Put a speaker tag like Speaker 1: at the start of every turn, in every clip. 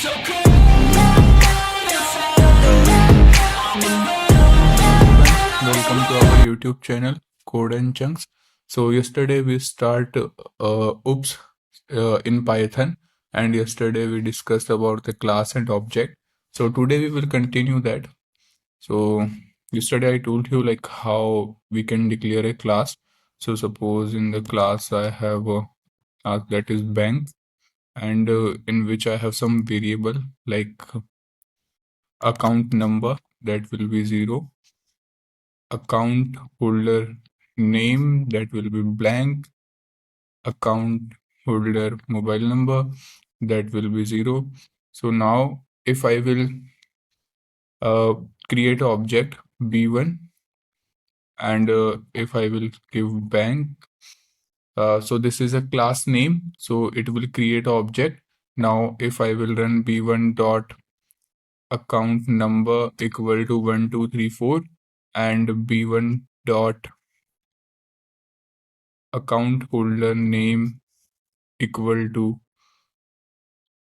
Speaker 1: Welcome to our YouTube channel Code and Chunks. So yesterday we start OOPS in Python, and yesterday we discussed about the class and object. So today we will continue that. So yesterday I told you like how we can declare a class. So suppose in the class I have a class that is bank, and in which I have some variable like account number, that will be 0, account holder name, that will be blank, account holder mobile number, that will be 0. So now if I will create an object b1, and if I will give bank, so this is a class name, so it will create an object. Now if I will run b1 dot account number equal to 1234 and b1 dot account holder name equal to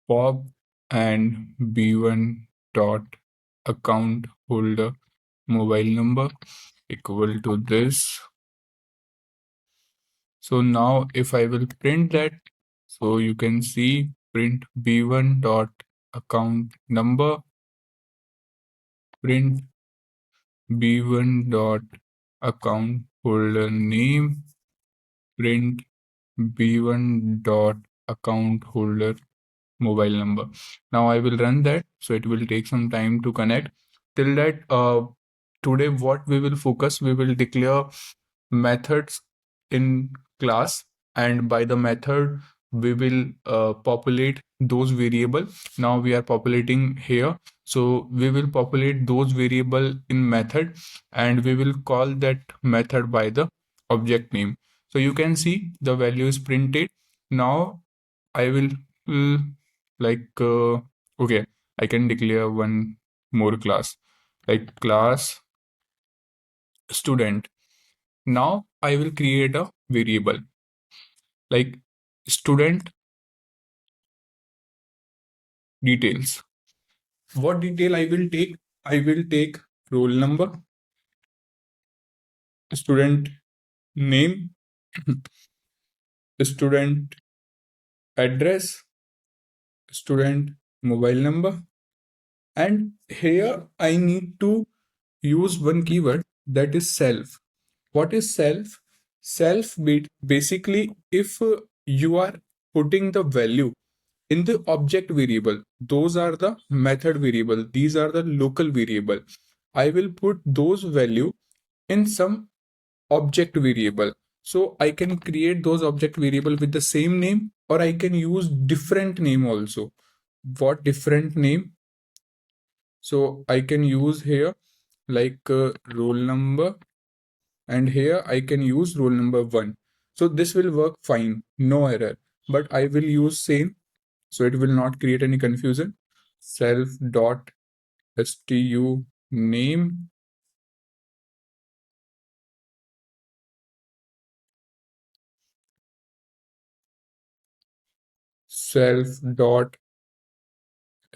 Speaker 1: Bob and b1 dot account holder mobile number equal to this. So now if I will print that, so you can see print b1 dot account number, print b1 dot account holder name, print b1 dot account holder mobile number. Now I will run that, so it will take some time to connect. Till that, today what we will focus, we will declare methods in class, and by the method we will populate those variable. Now we are populating here, so we will populate those variable in method, and we will call that method by the object name. So you can see the value is printed. Now I will okay, I can declare one more class, like class student. Now I will create a variable like student details. What detail I will take? I will take roll number, student name, student address, student mobile number, and here I need to use one keyword, that is self. What is self? Self basically, if you are putting the value in the object variable, those are the method variable, these are the local variable. I will put those value in some object variable. So I can create those object variable with the same name, or I can use different name also. What different name? So I can use here like roll number, and here I can use roll number 1. So this will work fine, no error. But I will use same, so it will not create any confusion. Self dot stu name, self dot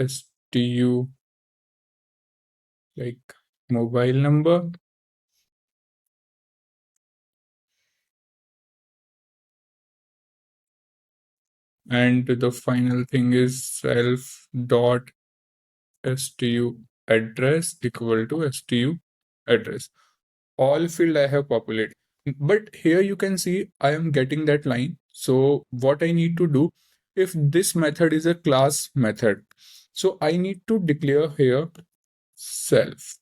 Speaker 1: stu like mobile number, and the final thing is self dot stu address equal to stu address. All field I have populated, but here you can see I am getting that line. So what I need to do, if this method is a class method, so I need to declare here self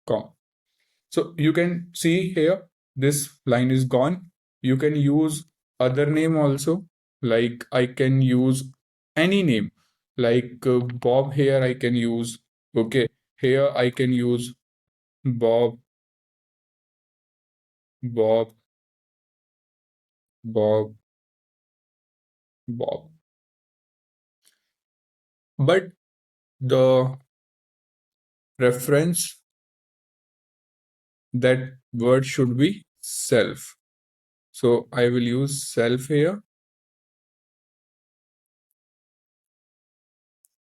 Speaker 1: com. So you can see here this line is gone. You can use other name also, like I can use any name, like Bob. Here I can use, okay, here I can use Bob, Bob, Bob, Bob. But the reference, that word should be self. So I will use self here.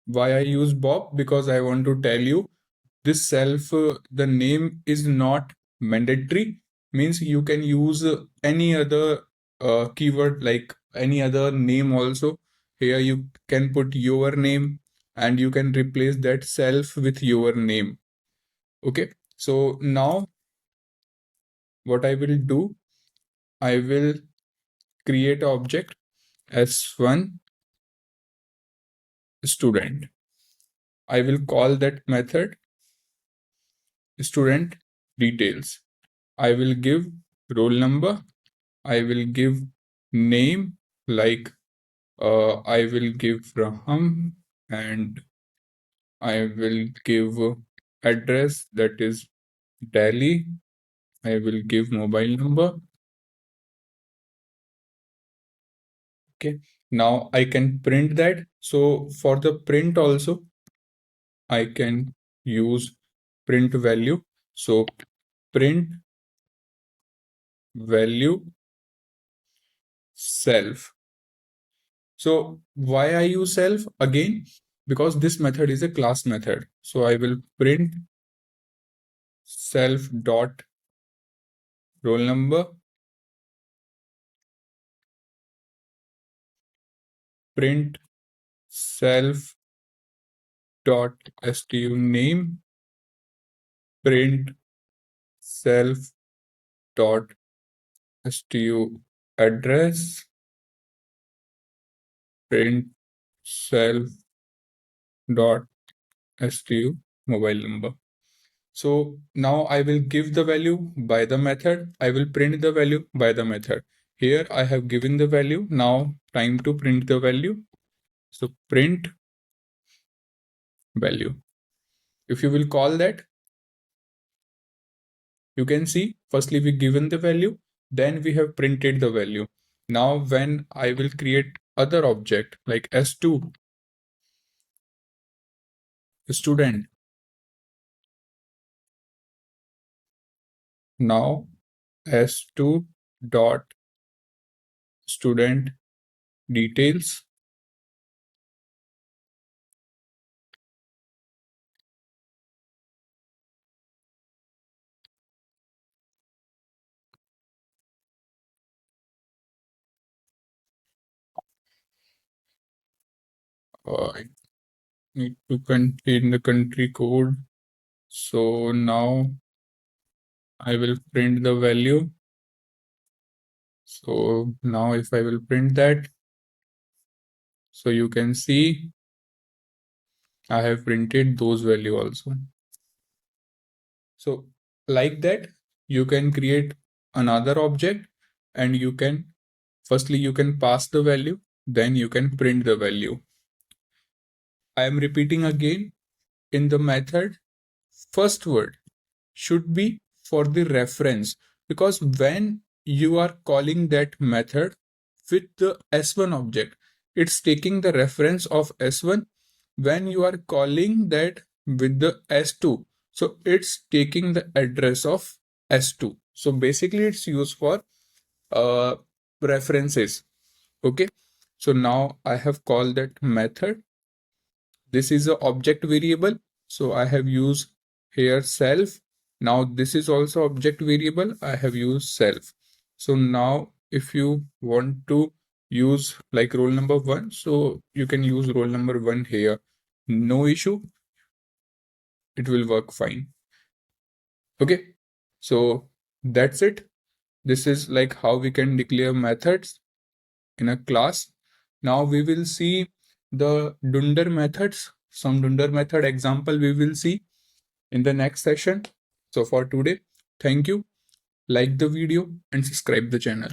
Speaker 1: Why I use Bob? Because I want to tell you this self, the name is not mandatory, means you can use any other keyword like any other name also. Here you can put your name and you can replace that self with your name. Okay, so now what I will do, I will create an object s1 student. I will call that method student details. I will give roll number. I will give name like I will give Raham, and I will give address that is Delhi. I will give mobile number. Okay. Now I can print that. So for the print also, I can use print value. So print value self. So why I use self again? Because this method is a class method. So I will print self dot roll number, print self dot stu name, print self dot stu address, print self dot stu mobile number. So now I will give the value by the method. I will print the value by the method. Here I have given the value. Now time to print the value. So print value. If you will call that, you can see firstly we given the value, then we have printed the value. Now when I will create other object like s2 student, now s2 dot student details, I need to contain the country code. So now I will print the value. So now if I will print that, so you can see I have printed those value also. So like that, you can create another object and you can, firstly you can pass the value, then you can print the value. I am repeating again, in the method, first word should be for the reference, because when you are calling that method with the s1 object, it's taking the reference of s1. When you are calling that with the s2, so it's taking the address of s2. So basically it's used for references. Okay, so now I have called that method. This is a object variable, so I have used here self. Now this is also object variable, I have used self. So now if you want to use like roll number 1, so you can use roll number 1 here, no issue, it will work fine. Okay, so that's it. This is like how we can declare methods in a class. Now we will see the dunder methods. Some dunder method example we will see in the next session. So for today, thank you. Like the video and subscribe the channel.